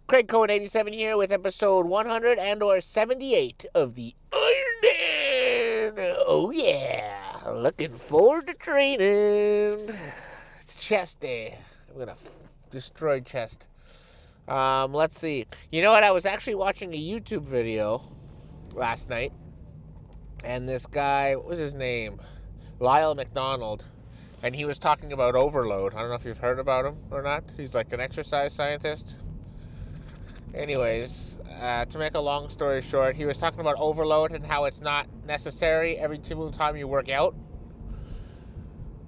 Craig Cohen 87 here with episode 100 and or 78 of the Iron Man. Oh yeah, looking forward to training. It's chest day. I'm gonna destroy chest. Let's see. You know what? I was actually watching a YouTube video last night, and this guy, what was his name? Lyle McDonald. And he was talking about overload. I don't know if you've heard about him or not. He's like an exercise scientist. Anyways, to make a long story short, he was talking about overload and how it's not necessary every single time you work out.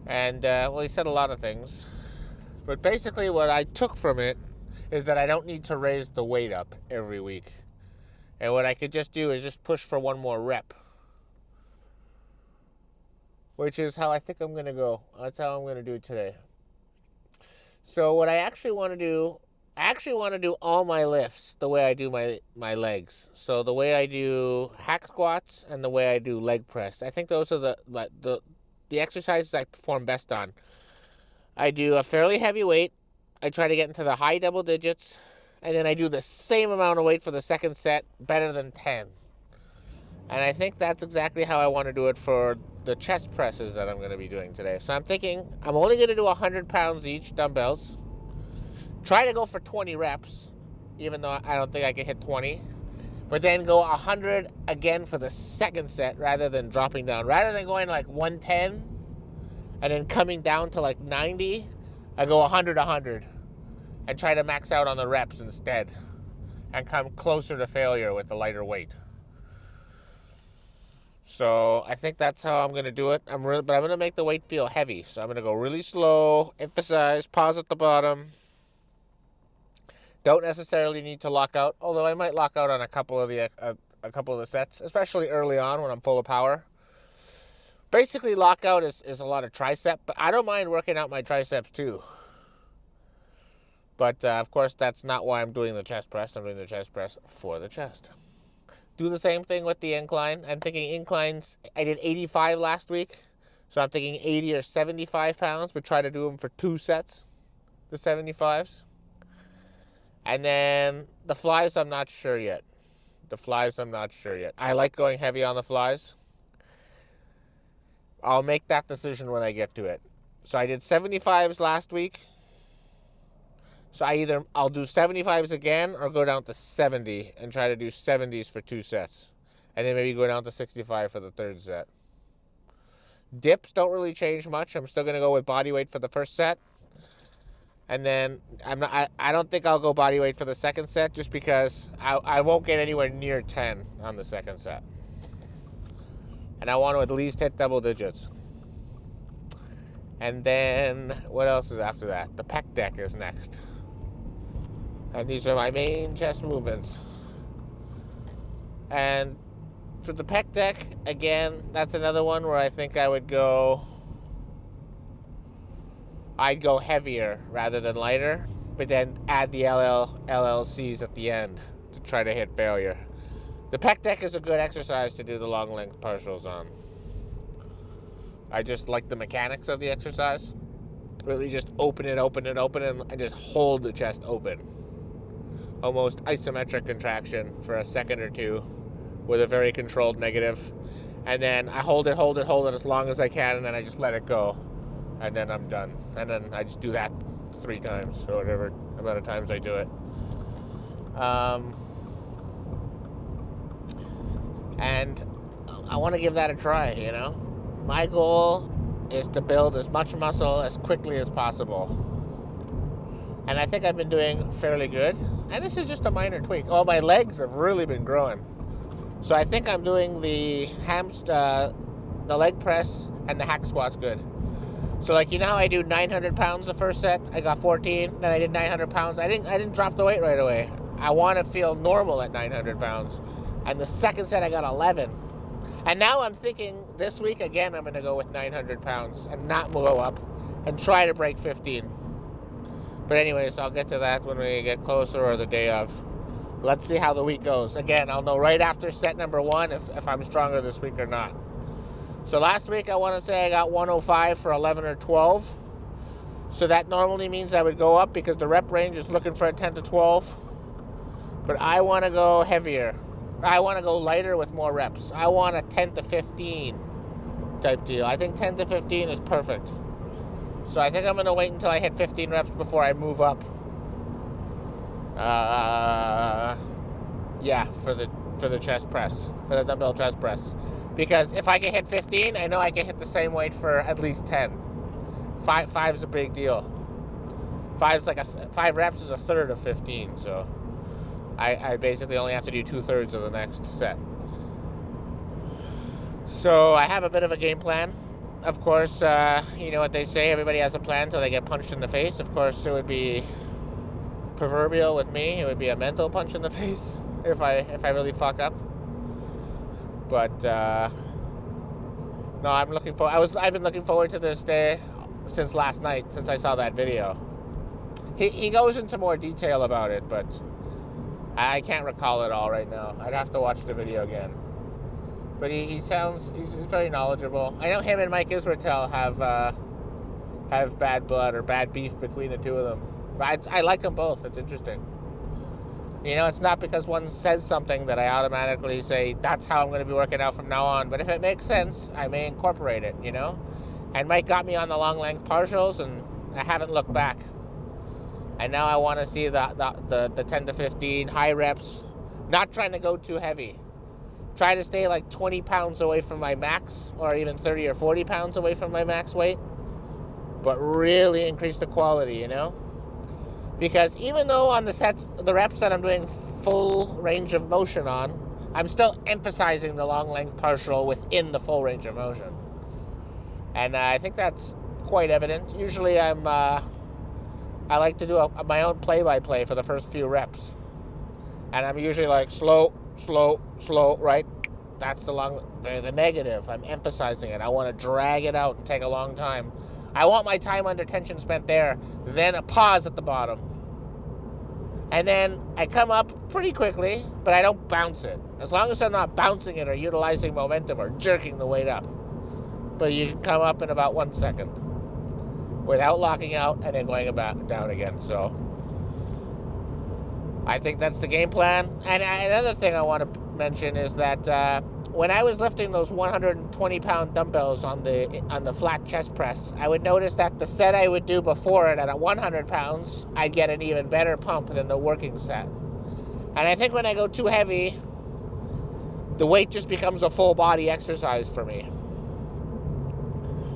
And, well, he said a lot of things. But basically, what I took from it is that I don't need to raise the weight up every week. And what I could just do is just push for one more rep. Which is how I think I'm going to go. That's how I'm going to do it today. So what I actually want to do, I actually want to do all my lifts the way I do my legs. So the way I do hack squats and the way I do leg press. I think those are the exercises I perform best on. I do a fairly heavy weight. I try to get into the high double digits. And then I do the same amount of weight for the second set, better than 10. And I think that's exactly how I want to do it for the chest presses that I'm going to be doing today. So I'm thinking I'm only going to do 100 pounds each, dumbbells. Try to go for 20 reps, even though I don't think I can hit 20. But then go 100 again for the second set rather than dropping down. Rather than going like 110 and then coming down to like 90, I go 100, 100 and try to max out on the reps instead and come closer to failure with the lighter weight. So I think that's how I'm going to do it. But I'm going to make the weight feel heavy. So I'm going to go really slow, emphasize, pause at the bottom. Don't necessarily need to lock out, although I might lock out on a couple of the sets, especially early on when I'm full of power. Basically, lockout is a lot of tricep, but I don't mind working out my triceps too. But of course, that's not why I'm doing the chest press. I'm doing the chest press for the chest. Do the same thing with the incline. I'm thinking inclines. I did 85 last week, so I'm thinking 80 or 75 pounds, but try to do them for 2 sets, the 75s. And then the flies, I'm not sure yet. I like going heavy on the flies. I'll make that decision when I get to it. So I did 75s last week. So I'll do 75s again or go down to 70 and try to do 70s for 2 sets. And then maybe go down to 65 for the third set. Dips don't really change much. I'm still going to go with body weight for the first set. And then I don't think I'll go body weight for the second set just because I won't get anywhere near 10 on the second set. And I want to at least hit double digits. And then what else is after that? The pec deck is next. And these are my main chest movements. And for the pec deck, again, that's another one where I think I'd go heavier rather than lighter, but then add the LLCs at the end to try to hit failure. The pec deck is a good exercise to do the long length partials on. I just like the mechanics of the exercise. Really just open it, and just hold the chest open. Almost isometric contraction for a second or two with a very controlled negative. And then I hold it as long as I can, and then I just let it go. And then I'm done. And then I just do that 3 times or whatever amount of times I do it. And I want to give that a try, you know. My goal is to build as much muscle as quickly as possible. And I think I've been doing fairly good. And this is just a minor tweak. Oh, my legs have really been growing. So I think I'm doing the leg press and the hack squats good. So like, you know how I do 900 pounds the first set? I got 14, then I did 900 pounds. I didn't drop the weight right away. I want to feel normal at 900 pounds. And the second set I got 11. And now I'm thinking this week, again, I'm going to go with 900 pounds and not blow up and try to break 15. But anyways, I'll get to that when we get closer or the day of. Let's see how the week goes. Again, I'll know right after set number 1 if I'm stronger this week or not. So last week, I want to say I got 105 for 11 or 12. So that normally means I would go up because the rep range is looking for a 10 to 12. But I want to go heavier. I want to go lighter with more reps. I want a 10 to 15 type deal. I think 10 to 15 is perfect. So I think I'm going to wait until I hit 15 reps before I move up. Yeah, for the chest press, for the dumbbell chest press. Because if I can hit 15, I know I can hit the same weight for at least 10. Five's a big deal. Five reps is a third of 15, so I basically only have to do 2/3 of the next set. So I have a bit of a game plan. Of course, you know what they say, everybody has a plan until they get punched in the face. Of course, it would be proverbial with me. It would be a mental punch in the face if I really fuck up. But no, I'm looking for. I've been looking forward to this day since last night, since I saw that video. He goes into more detail about it, but I can't recall it all right now. I'd have to watch the video again. But he's very knowledgeable. I know him and Mike Israetel have bad blood or bad beef between the two of them. But I like them both. It's interesting. You know, it's not because one says something that I automatically say, that's how I'm going to be working out from now on. But if it makes sense, I may incorporate it, you know? And Mike got me on the long length partials, and I haven't looked back. And now I want to see the 10 to 15 high reps, not trying to go too heavy. Try to stay like 20 pounds away from my max, or even 30 or 40 pounds away from my max weight, but really increase the quality, you know? Because even though on the reps that I'm doing full range of motion on, I'm still emphasizing the long length partial within the full range of motion. And I think that's quite evident. Usually I like to do my own play-by-play for the first few reps. And I'm usually like slow, right? That's the negative. I'm emphasizing it. I want to drag it out and take a long time. I want my time under tension spent there, then a pause at the bottom. And then I come up pretty quickly, but I don't bounce it. As long as I'm not bouncing it or utilizing momentum or jerking the weight up. But you can come up in about 1 second without locking out and then going down again. So I think that's the game plan. And another thing I want to mention is that when I was lifting those 120-pound dumbbells on the flat chest press, I would notice that the set I would do before it at 100 pounds, I'd get an even better pump than the working set. And I think when I go too heavy, the weight just becomes a full body exercise for me.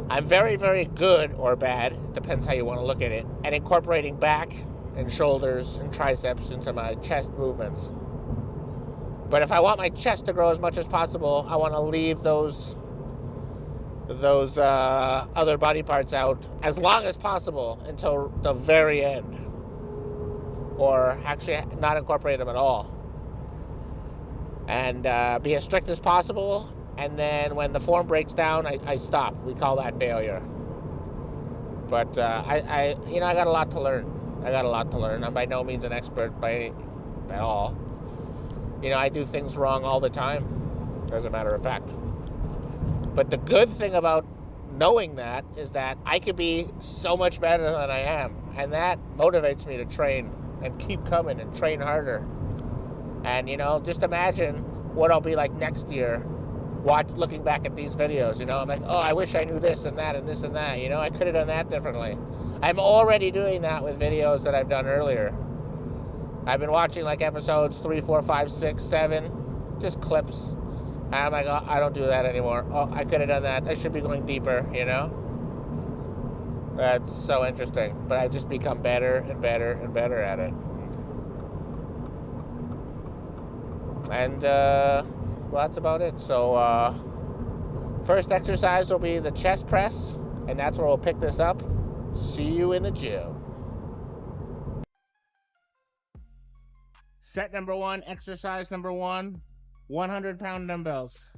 I'm very, very good or bad, depends how you want to look at it, at incorporating back and shoulders and triceps into my chest movements. But if I want my chest to grow as much as possible, I want to leave those other body parts out as long as possible until the very end, or actually not incorporate them at all, and be as strict as possible. And then when the form breaks down, I stop. We call that failure. But I got a lot to learn. I'm by no means an expert at all. You know, I do things wrong all the time, as a matter of fact. But the good thing about knowing that is that I could be so much better than I am. And that motivates me to train and keep coming and train harder. And, you know, just imagine what I'll be like next year looking back at these videos. You know, I'm like, oh, I wish I knew this and that and this and that. You know, I could have done that differently. I'm already doing that with videos that I've done earlier. I've been watching like episodes 3, 4, 5, 6, 7, just clips. And I'm like, oh, I don't do that anymore. Oh, I could have done that. I should be going deeper, you know? That's so interesting. But I've just become better and better and better at it. And, well, that's about it. So, first exercise will be the chest press, and that's where we'll pick this up. See you in the gym. Set number 1, exercise number 1, 100-pound dumbbells.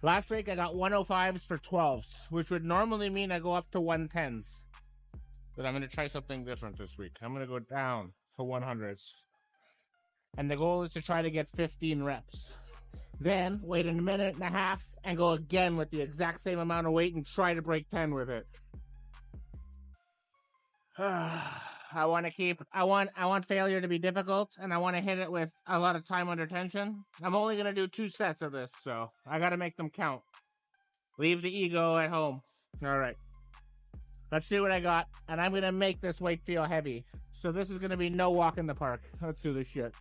Last week I got 105s for 12s, which would normally mean I go up to 110s. But I'm going to try something different this week. I'm going to go down for 100s. And the goal is to try to get 15 reps. Then wait a minute and a half and go again with the exact same amount of weight and try to break 10 with it. I want to keep. I want failure to be difficult, and I want to hit it with a lot of time under tension. I'm only gonna do 2 sets of this, so I got to make them count. Leave the ego at home. All right. Let's see what I got, and I'm gonna make this weight feel heavy. So this is gonna be no walk in the park. Let's do this shit.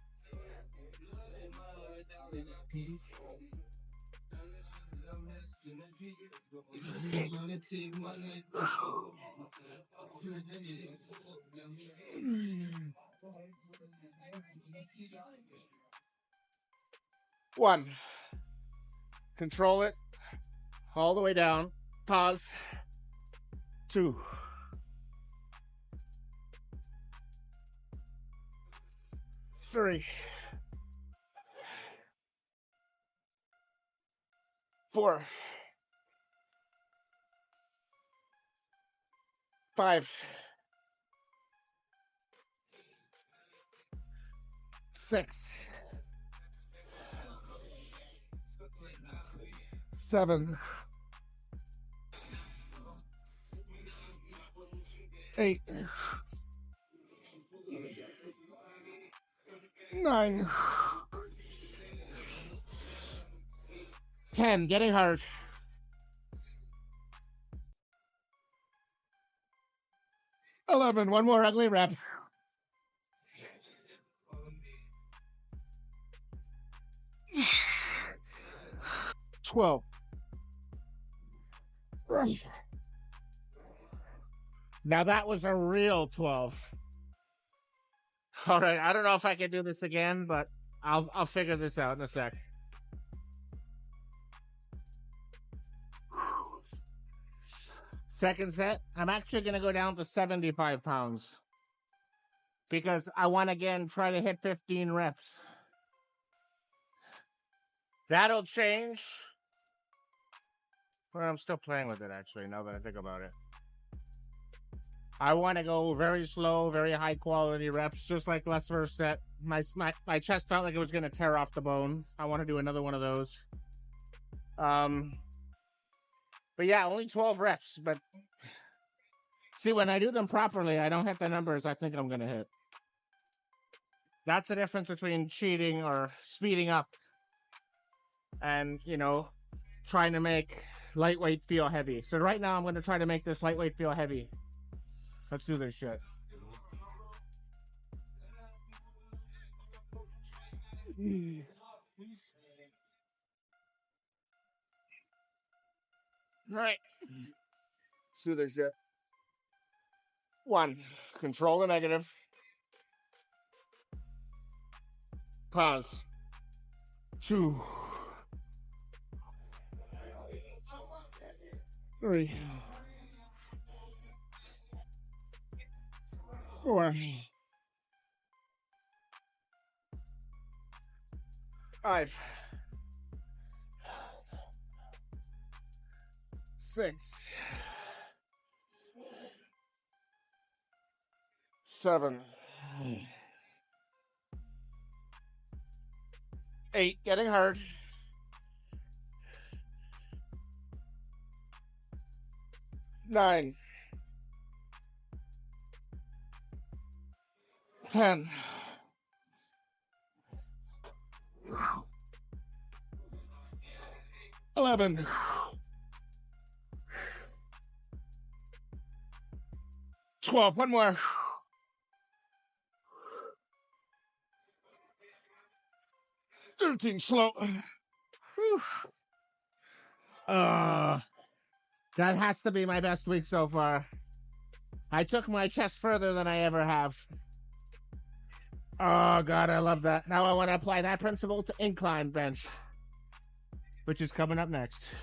One. Control it all the way down. Pause. 2. 3. 4. 5. 6. 7. 8. 9. 10. Getting hard. 11. One more ugly rep. 12. Now that was a real 12. All right, I don't know if I can do this again, but I'll figure this out in a sec. Second set, I'm actually going to go down to 75 pounds because I want to again try to hit 15 reps. That'll change. Well, I'm still playing with it actually, now that I think about it. I want to go very slow, very high quality reps, just like last first set. My chest felt like it was going to tear off the bone. I want to do another one of those. But yeah, only 12 reps. But see, when I do them properly, I don't hit the numbers I think I'm going to hit. That's the difference between cheating or speeding up and, you know, trying to make lightweight feel heavy. So right now I'm going to try to make this lightweight feel heavy. Let's do this shit. All right. Let's do this shit. 1. Control the negative. Pause. 2. 3. 4. 5. 6. 7. 8. Getting hard. 9. 10. 11. 12. One more. 13. Slow. That has to be my best week so far. I took my chest further than I ever have. Oh, God, I love that. Now I want to apply that principle to incline bench, which is coming up next.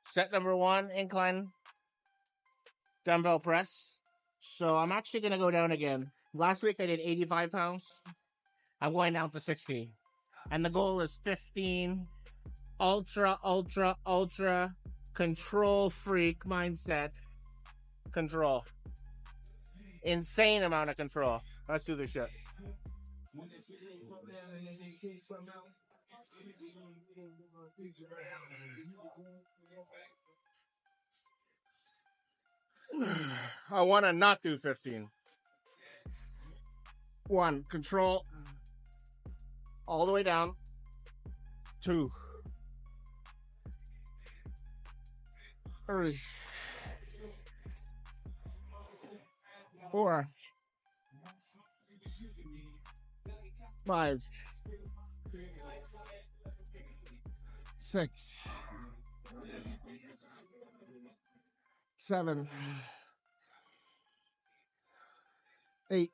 Set number 1, incline dumbbell press. So I'm actually going to go down again. Last week I did 85 pounds. I'm going down to 60. And the goal is 15 ultra control freak mindset. Control. Insane amount of control. Let's do this shit. I want to not do 15. 1, control, all the way down. 2, 3, 4, 5, 6, 7, 8,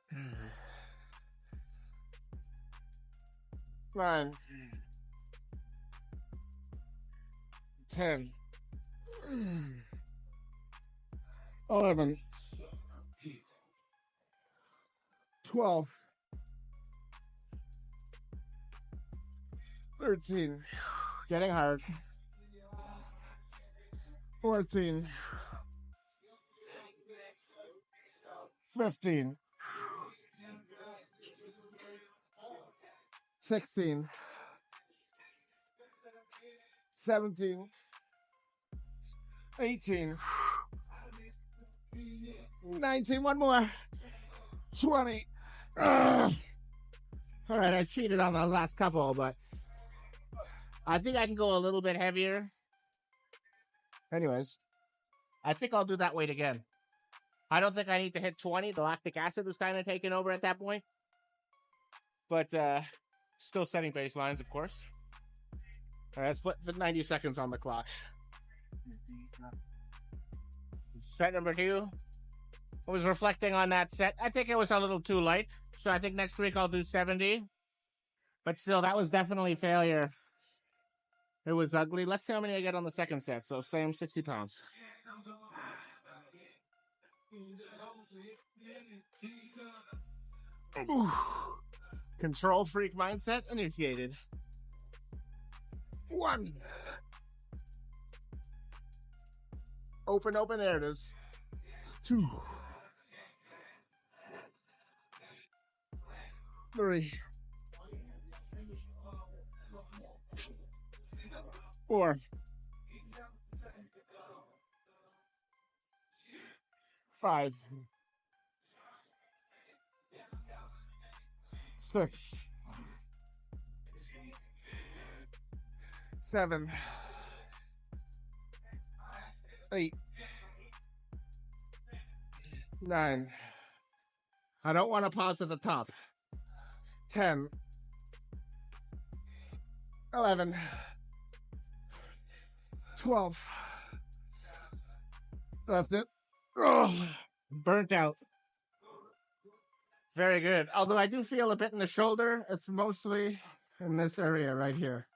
9, 10, 11, 12, 13, getting hard, 14, 15, 16, 17, 18, 19, one more, 20. Ugh. All right, I cheated on the last couple, but I think I can go a little bit heavier. Anyways, I think I'll do that weight again. I don't think I need to hit 20. The lactic acid was kind of taking over at that point. But still setting baselines, of course. All right, let's put the 90 seconds on the clock. Set number 2. I was reflecting on that set. I think it was a little too light. So I think next week I'll do 70. But still, that was definitely failure. It was ugly. Let's see how many I get on the second set. So same 60 pounds. Control freak mindset initiated. 1. Open, there it is. 2. 3. 4. 5. 6. 7. 8. 9. I don't want to pause at the top. 10. 11. 12. That's it. Oh, burnt out. Very good. Although I do feel a bit in the shoulder. It's mostly in this area right here.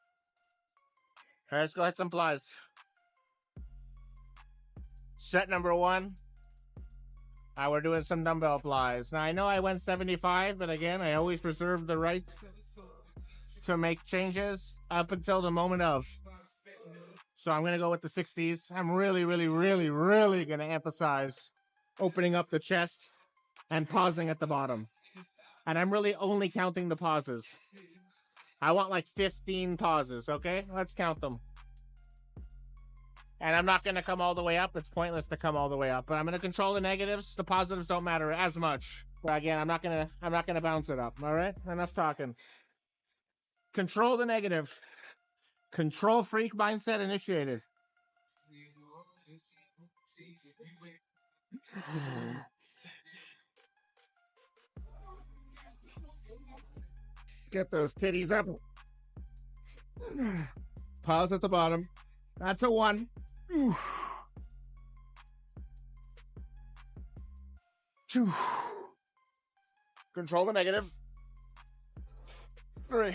All right, let's go ahead some plies. Set number 1. We're doing some dumbbell plies. Now, I know I went 75, but again, I always reserve the right to make changes up until the moment of. So I'm going to go with the 60s. I'm really going to emphasize opening up the chest and pausing at the bottom. And I'm really only counting the pauses. I want like 15 pauses, okay? Let's count them. And I'm not going to come all the way up. It's pointless to come all the way up. But I'm going to control the negatives. The positives don't matter as much. But again, I'm not going to bounce it up, all right? Enough talking. Control the negative. Control freak mindset initiated. Get those titties up. Pause at the bottom. That's a 1. 2. Control the negative. 3.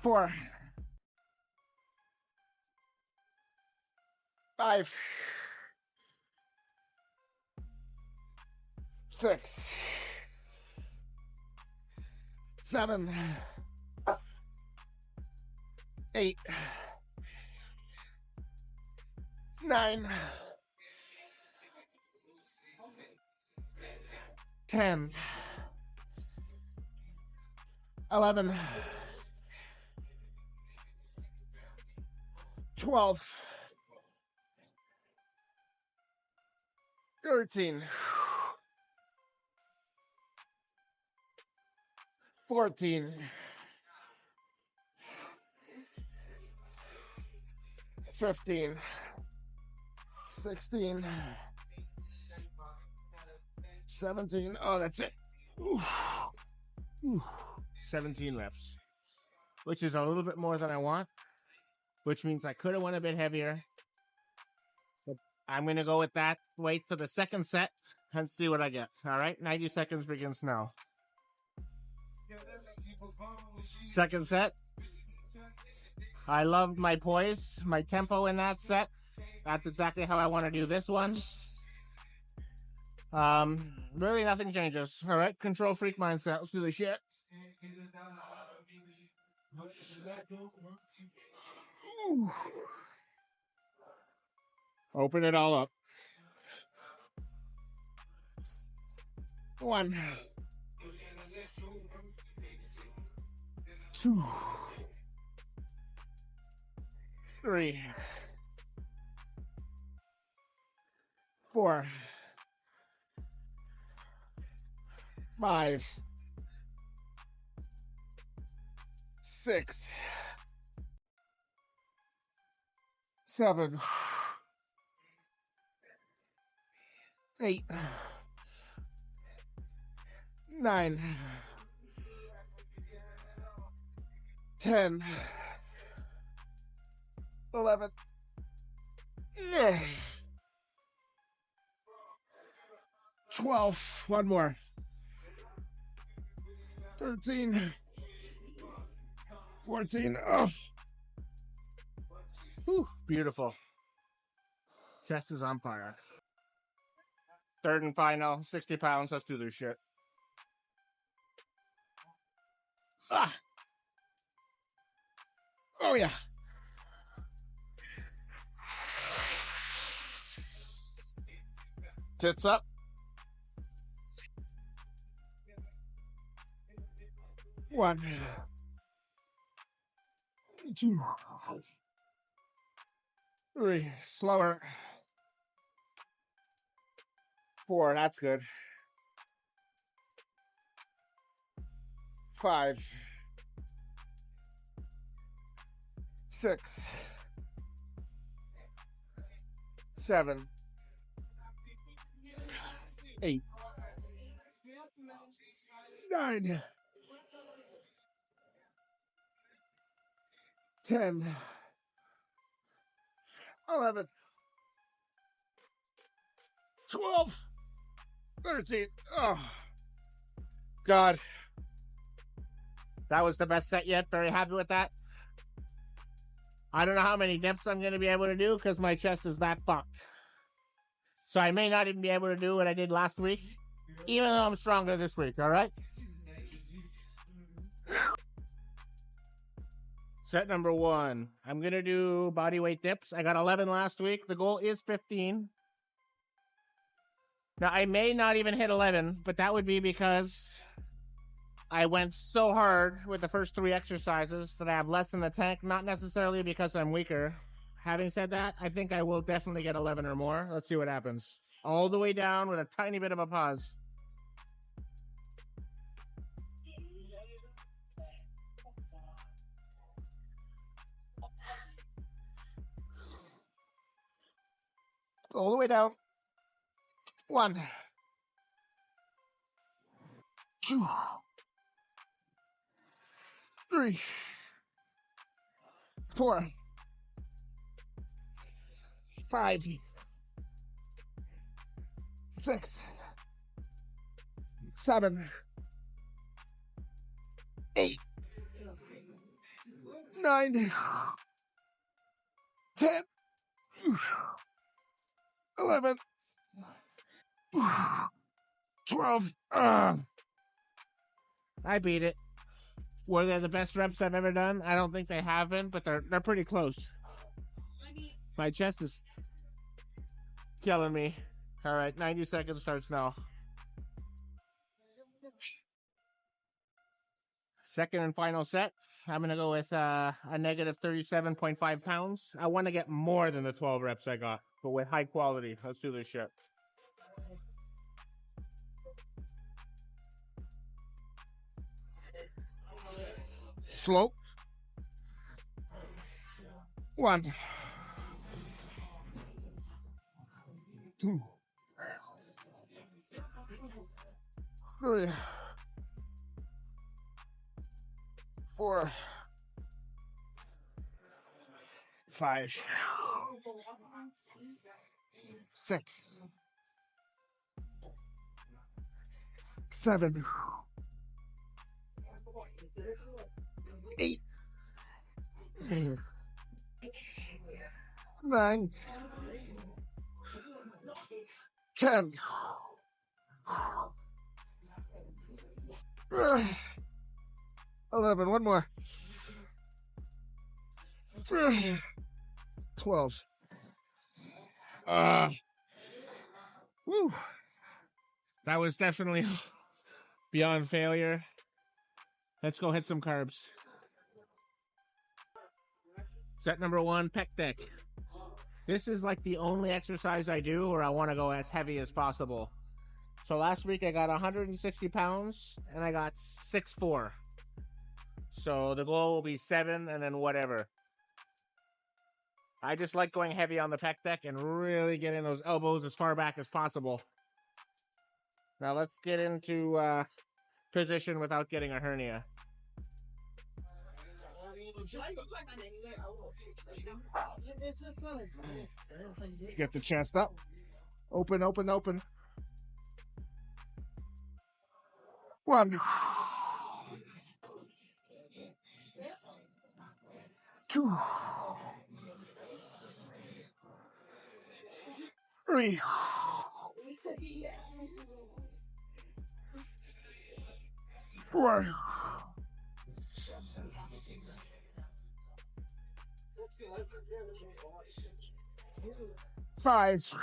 4. 5. 6. 7. 8. 9. 10. 11. 12. 13, 14, 15, 16, 17. Oh, that's it. 17 reps, which is a little bit more than I want, which means I could have went a bit heavier. But I'm going to go with that weight for the second set and see what I get. All right, 90 seconds begins now. Second set. I love my poise, my tempo in that set. That's exactly how I want to do this one. Really nothing changes. All right, control freak mindset. Let's do the shit. Open it all up. 1, 2, 3, 4, 5, 6, 7, 8, 9, 10, 11, 12. One more. 13, 14. Oh. Whew, beautiful. Chest is on fire. Third and final, 60 pounds. Let's do this shit. Ah. Oh, yeah. Tits up. 1, 2, 3. Slower. 4. That's good. 5, 6, 7, 8, 9, 10, 11, 12, 13. Oh, God. That was the best set yet. Very happy with that. I don't know how many dips I'm going to be able to do because my chest is that fucked. So I may not even be able to do what I did last week, even though I'm stronger this week, all right? Set number 1. I'm going to do body weight dips. I got 11 last week. The goal is 15. Now, I may not even hit 11, but that would be because I went so hard with the first 3 exercises that I have less in the tank, not necessarily because I'm weaker. Having said that, I think I will definitely get 11 or more. Let's see what happens. All the way down with a tiny bit of a pause. All the way down. 1, 2, 3, 4, 5, 6, 7, 8, 9, 10, 11, 12. I beat it. Were they the best reps I've ever done? I don't think they have been, but they're pretty close. My chest is killing me. All right, 90 seconds starts now. Second and final set. I'm going to go with a negative 37.5 pounds. I want to get more than the 12 reps I got, but with high quality. Let's do this shit. Slow. 1, 2, 3, 4, 5, 6, 7, 8, 9, 10, 11. One more. 12. Woo. That was definitely beyond failure. Let's go hit some carbs. Set number 1, pec deck. This is like the only exercise I do where I want to go as heavy as possible. So last week I got 160 pounds and I got 6'4". So the goal will be 7 and then whatever. I just like going heavy on the pec deck and really getting those elbows as far back as possible. Now let's get into position without getting a hernia. Get the chest up. Open, open, open. 1, 2, 3, 4, 5,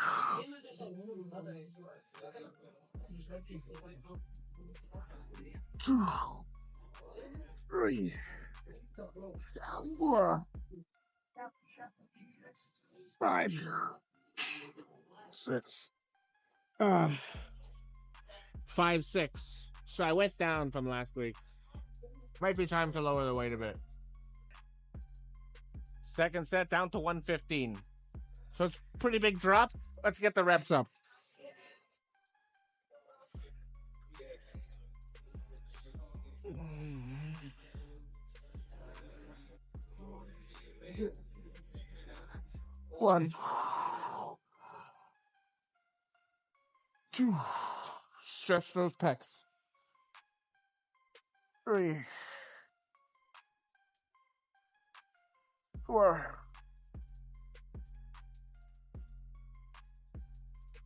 2, 3, 4, 5, 6. 5, 6. So I went down from last week. Might be time to lower the weight a bit. Second set down to 115. So it's a pretty big drop. Let's get the reps up. One, 2. Stretch those pecs. 3, 4,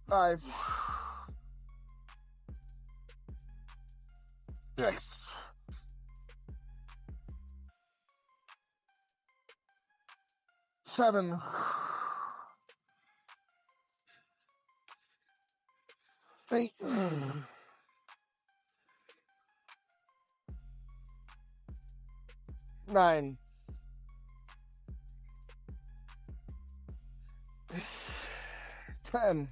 5, 6, 7, 8, 9, 10,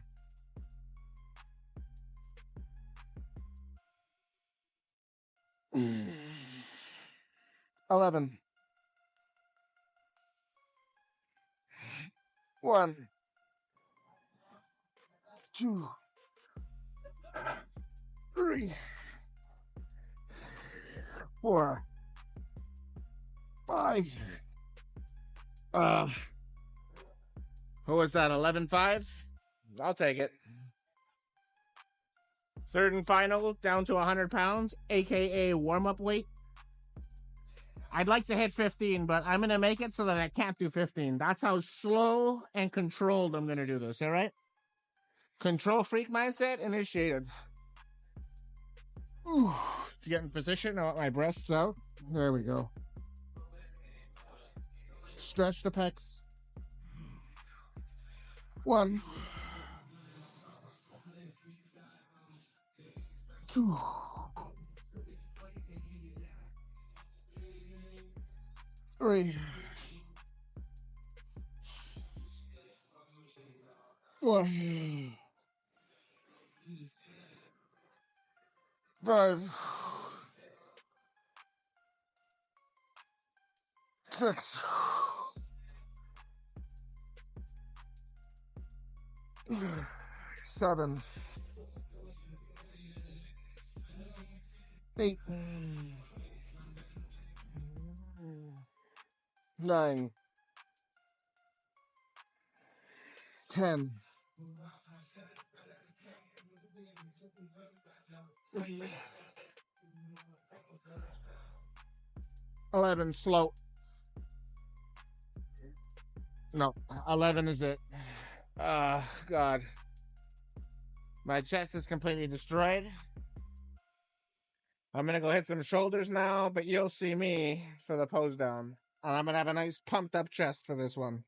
11. 1, 2, 3, 4, 5. What was that? 11.5? I'll take it. Third and final, down to 100 pounds, aka warm-up weight. I'd like to hit 15, but I'm going to make it so that I can't do 15. That's how slow and controlled I'm going to do this, all right? Control freak mindset initiated. Ooh, to get in position, I want my breasts out. There we go. Stretch the pecs. 1, 2, 3, 4, 5, 6, 7, 8, 9, 10, 11, slow. No, 11 is it. God. My chest is completely destroyed. I'm gonna go hit some shoulders now, but you'll see me for the pose down. And I'm gonna have a nice pumped up chest for this one.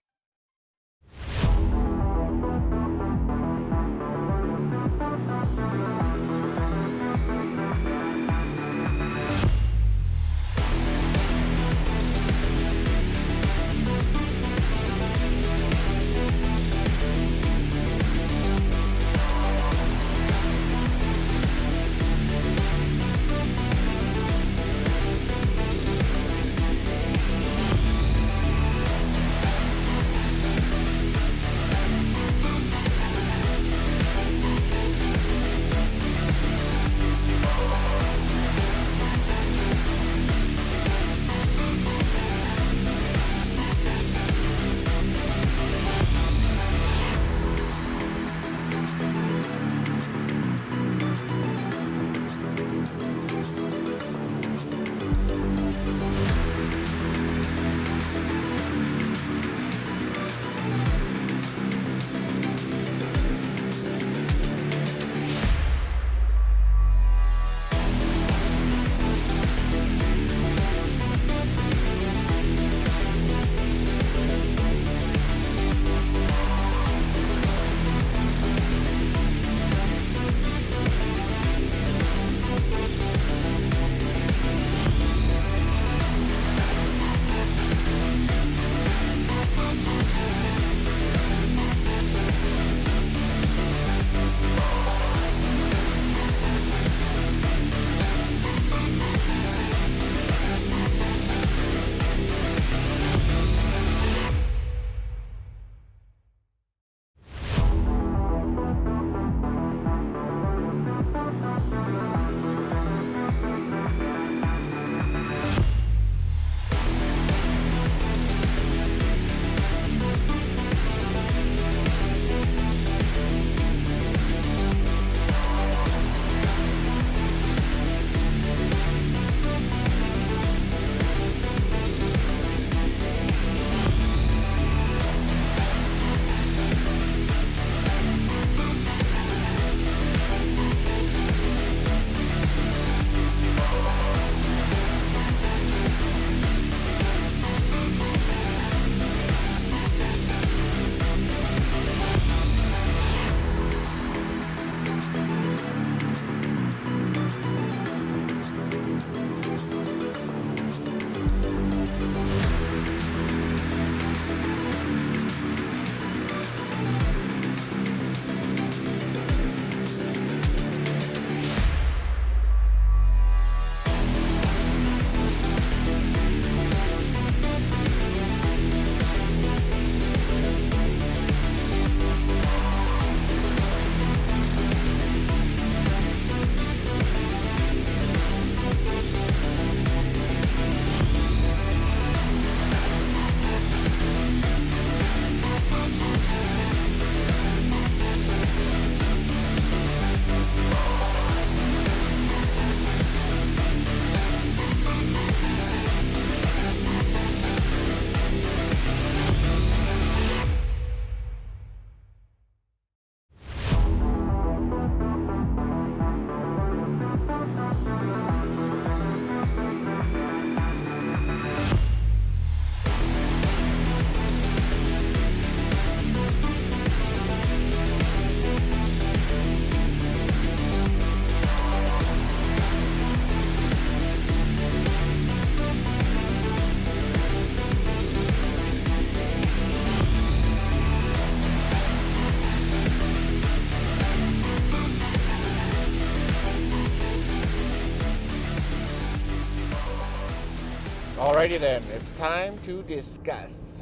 Alrighty then, it's time to discuss.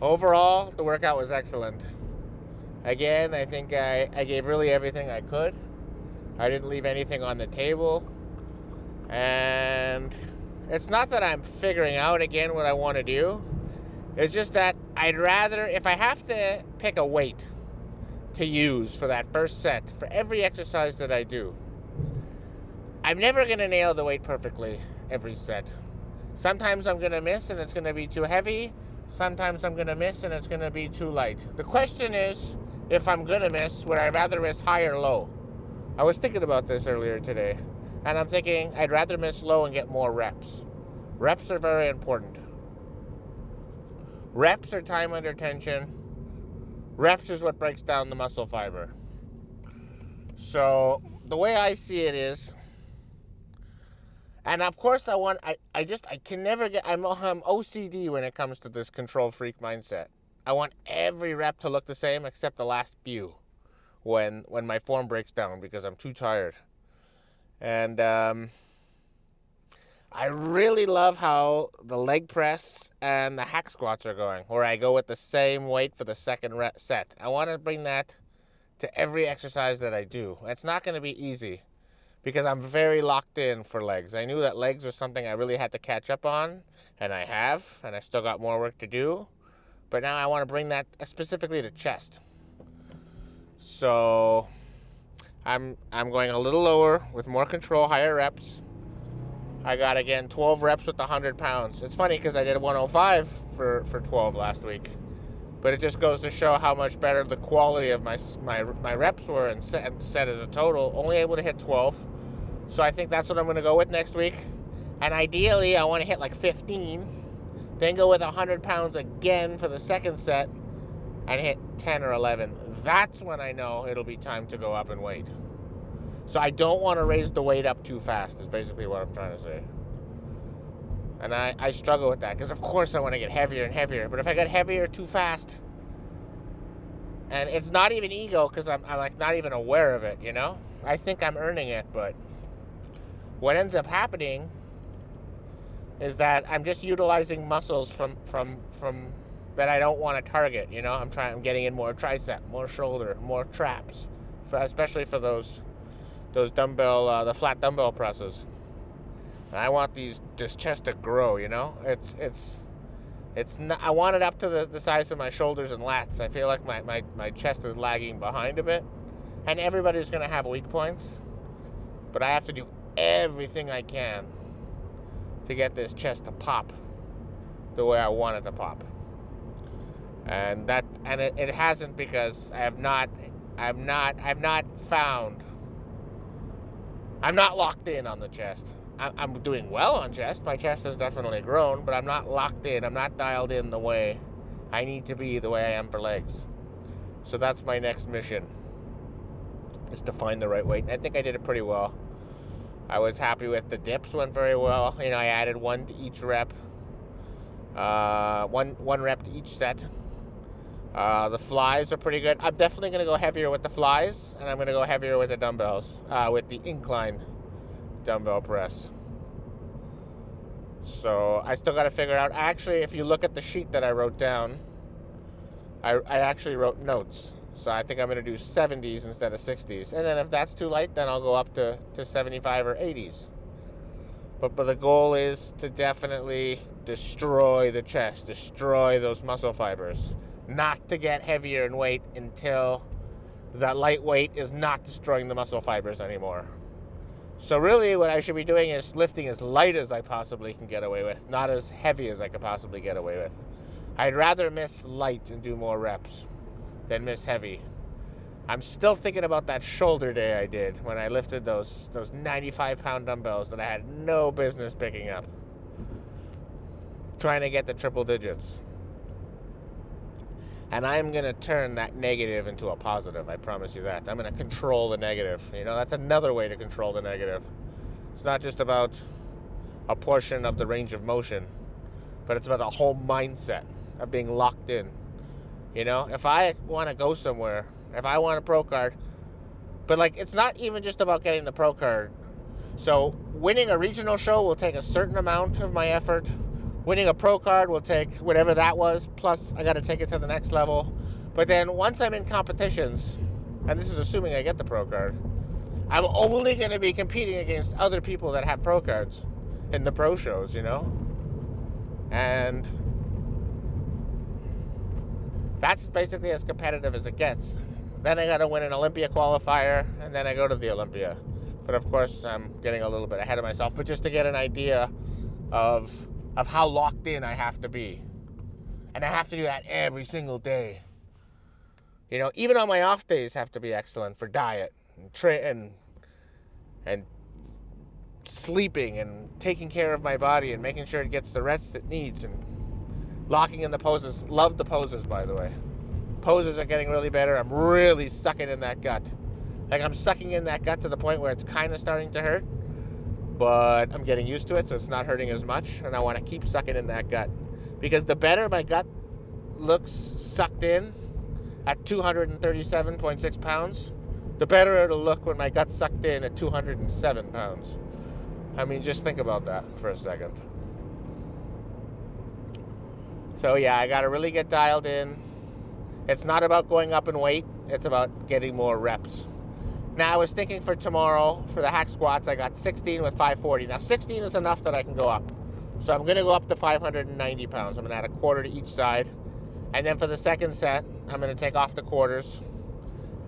Overall, the workout was excellent. Again, I think I gave really everything I could. I didn't leave anything on the table. And it's not that I'm figuring out again what I want to do. It's just that I'd rather, if I have to pick a weight to use for that first set, for every exercise that I do, I'm never going to nail the weight perfectly every set. Sometimes I'm going to miss and it's going to be too heavy. Sometimes I'm going to miss and it's going to be too light. The question is, if I'm going to miss, would I rather miss high or low? I was thinking about this earlier today, and I'm thinking I'd rather miss low and get more reps. Reps are very important. Reps are time under tension. Reps is what breaks down the muscle fiber. So the way I see it is, and of course I can never get, I'm OCD when it comes to this control freak mindset. I want every rep to look the same except the last few when my form breaks down because I'm too tired. And I really love how the leg press and the hack squats are going, where I go with the same weight for the second set. I want to bring that to every exercise that I do. It's not going to be easy because I'm very locked in for legs. I knew that legs was something I really had to catch up on, and I have, and I still got more work to do. But now I want to bring that specifically to chest. So I'm going a little lower with more control, higher reps. I got, again, 12 reps with 100 pounds. It's funny because I did 105 for 12 last week. But it just goes to show how much better the quality of my reps were and set as a total. Only able to hit 12. So I think that's what I'm going to go with next week. And ideally, I want to hit like 15. Then go with 100 pounds again for the second set and hit 10 or 11. That's when I know it'll be time to go up in weight. So I don't want to raise the weight up too fast is basically what I'm trying to say. And I struggle with that because, of course, I want to get heavier and heavier. But if I get heavier too fast, and it's not even ego because I'm like not even aware of it, you know? I think I'm earning it, but what ends up happening is that I'm just utilizing muscles from that I don't want to target, you know? I'm getting in more tricep, more shoulder, more traps, especially for those dumbbell, the flat dumbbell presses. And I want this chest to grow, you know? It's not, I want it up to the size of my shoulders and lats. I feel like my chest is lagging behind a bit. And everybody's going to have weak points. But I have to do everything I can to get this chest to pop the way I want it to pop. And it hasn't because I'm not locked in on the chest. I'm doing well on chest. My chest has definitely grown, but I'm not locked in. I'm not dialed in the way I need to be, the way I am for legs. So that's my next mission, is to find the right weight. And I think I did it pretty well. I was happy with the dips, went very well. You know, I added one to each rep. One rep to each set. The flies are pretty good. I'm definitely going to go heavier with the flies, and I'm going to go heavier with the dumbbells, with the incline dumbbell press. So I still got to figure out. Actually, if you look at the sheet that I wrote down, I actually wrote notes. So I think I'm going to do 70s instead of 60s. And then if that's too light, then I'll go up to 75 or 80s. But the goal is to definitely destroy the chest, destroy those muscle fibers. Not to get heavier in weight until that light weight is not destroying the muscle fibers anymore. So really what I should be doing is lifting as light as I possibly can get away with, not as heavy as I could possibly get away with. I'd rather miss light and do more reps than miss heavy. I'm still thinking about that shoulder day I did when I lifted those 95-pound dumbbells that I had no business picking up. Trying to get the triple digits. And I'm going to turn that negative into a positive. I promise you that. I'm going to control the negative. You know, that's another way to control the negative. It's not just about a portion of the range of motion, but it's about the whole mindset of being locked in. You know, if I want to go somewhere, if I want a pro card, but like, it's not even just about getting the pro card. So winning a regional show will take a certain amount of my effort. Winning a pro card will take whatever that was, plus I got to take it to the next level. But then once I'm in competitions, and this is assuming I get the pro card, I'm only going to be competing against other people that have pro cards in the pro shows, you know? And that's basically as competitive as it gets. Then I got to win an Olympia qualifier, and then I go to the Olympia. But of course, I'm getting a little bit ahead of myself. But just to get an idea of how locked in I have to be, and I have to do that every single day. You know, even on my off days, have to be excellent for diet and sleeping and taking care of my body and making sure it gets the rest it needs and locking in the poses. Love the poses, by the way. Poses are getting really better. I'm really sucking in that gut. Like, I'm sucking in that gut to the point where it's kind of starting to hurt, but I'm getting used to it, so it's not hurting as much, and I want to keep sucking in that gut. Because the better my gut looks sucked in at 237.6 pounds, the better it'll look when my gut's sucked in at 207 pounds. I mean, just think about that for a second. So yeah, I gotta really get dialed in. It's not about going up in weight, it's about getting more reps. Now, I was thinking for tomorrow, for the hack squats, I got 16 with 540. Now, 16 is enough that I can go up. So I'm going to go up to 590 pounds. I'm going to add a quarter to each side. And then for the second set, I'm going to take off the quarters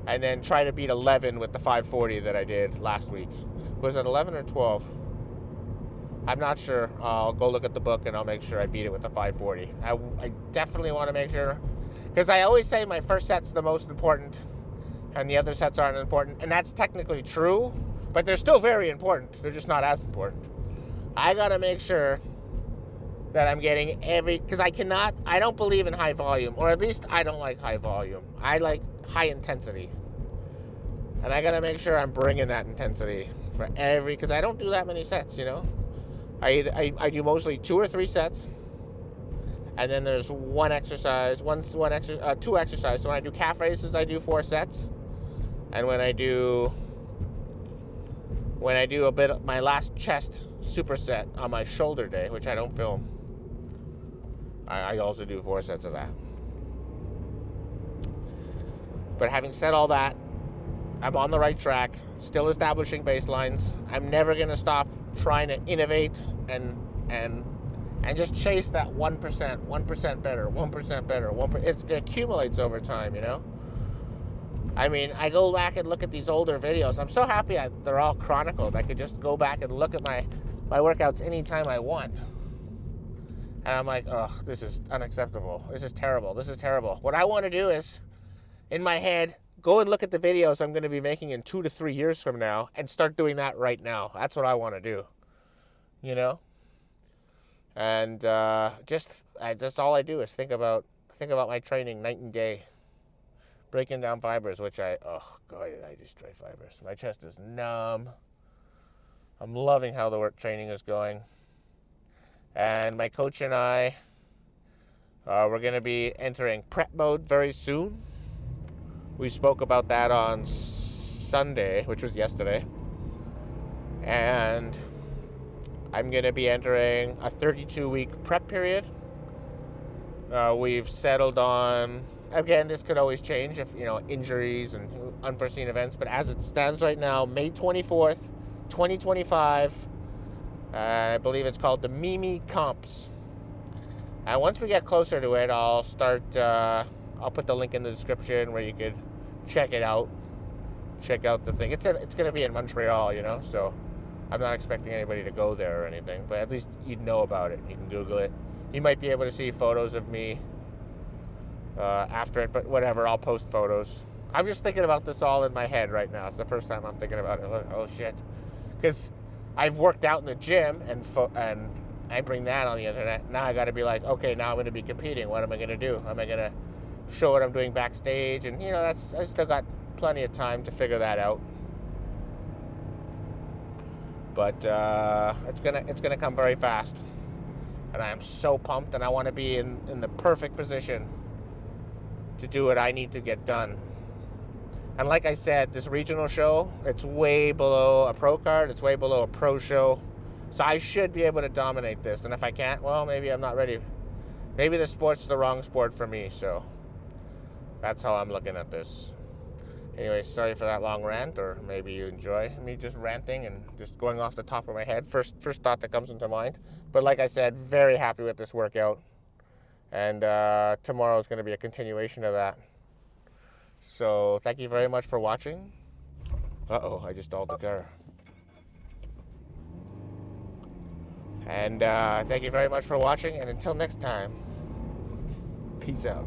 and then try to beat 11 with the 540 that I did last week. Was it 11 or 12? I'm not sure. I'll go look at the book and I'll make sure I beat it with the 540. I definitely want to make sure, because I always say my first set's the most important and the other sets aren't important, and that's technically true, but they're still very important. They're just not as important. I gotta make sure that I'm getting because I don't believe in high volume, or at least I don't like high volume. I like high intensity, and I gotta make sure I'm bringing that intensity for because I don't do that many sets, you know. I do mostly 2 or 3 sets, and then there's two exercises. So when I do calf raises, I do 4 sets. And when I do a bit of my last chest superset on my shoulder day, which I don't film, I also do 4 sets of that. But having said all that, I'm on the right track, still establishing baselines. I'm never going to stop trying to innovate and just chase that 1%, 1% better, 1% better. It accumulates over time, you know? I mean, I go back and look at these older videos. I'm so happy they're all chronicled. I could just go back and look at my workouts anytime I want. And I'm like, oh, this is unacceptable. This is terrible. This is terrible. What I want to do is, in my head, go and look at the videos I'm going to be making in 2 to 3 years from now and start doing that right now. That's what I want to do, you know? And just all I do is think about my training night and day. Breaking down fibers, which oh god, I destroy fibers. My chest is numb. I'm loving how the work training is going. And my coach and I, we're going to be entering prep mode very soon. We spoke about that on Sunday, which was yesterday. And I'm going to be entering a 32-week prep period. We've settled on, again, this could always change if, injuries and unforeseen events, but as it stands right now, May 24th, 2025, I believe it's called the Mimi Comps. And once we get closer to it, I'll put the link in the description where you could check it out. Check out the thing. It's going to be in Montreal, so I'm not expecting anybody to go there or anything, but at least you'd know about it. You can Google it. You might be able to see photos of me after it, but whatever, I'll post photos. I'm just thinking about this all in my head right now. It's the first time I'm thinking about it. Oh shit. Because I've worked out in the gym and I bring that on the internet. Now I got to be like, okay, now I'm going to be competing. What am I going to do? Am I going to show what I'm doing backstage? And I still got plenty of time to figure that out. But it's gonna come very fast, and I am so pumped, and I want to be in the perfect position to do what I need to get done. And like I said, this regional show, it's way below a pro card. It's way below a pro show. So I should be able to dominate this. And if I can't, well, maybe I'm not ready. Maybe the sport's the wrong sport for me. So that's how I'm looking at this. Anyway, sorry for that long rant, or maybe you enjoy me just ranting and just going off the top of my head. First thought that comes into mind. But like I said, very happy with this workout. And tomorrow is going to be a continuation of that. So thank you very much for watching. Uh-oh, I just stalled the car. And thank you very much for watching, and until next time, peace out.